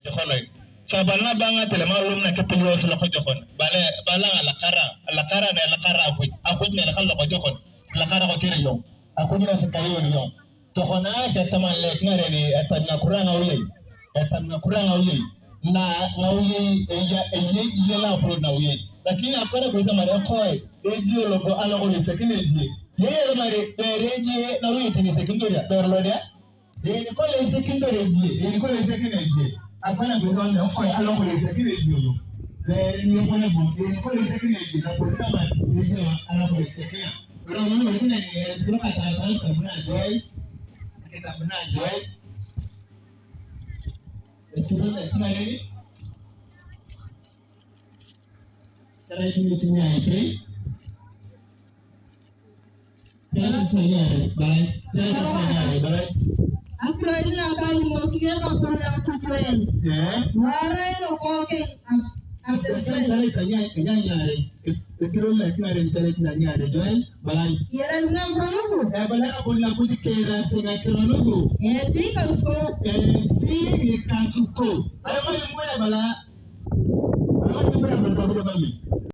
jokonai sabana banga telema lum na ke pilo so ko jokon bala ala kara aku ne la kala ko jokon la kara ko tire yong aku ni sa kayo ni yong jokona ke taman le ngare ni atanna kuranga uye na ngauye eje la pro na uye lakini akora kwa sema ya koi eje logo ala ko ni sekine je yeye mare reje na uye tini sekindori ya berlodia ni ko le sekindori je ni ko le sekine je akona kwa sema koi ala ko le sekine je ni ko le bu ni ko le sekine je na ko kama eje ala ko le sekine pero no me tiene ni lo ka sa kabuna joy kabuna joy Itulah kemarin. Cara itu punya itu. Cara punya baik. Cara punya baik. Aku lagi nak kali mau kira apa yang aku plan. Warai lo koke. Cara tanya nyari. Itulah kemarin cara nyari join baik. Ya dan senang perlu. Baik aku nak pergi kira senang perlu. Sih kalau si kasuko. Ayo mwana bala. Ayo mwana bala.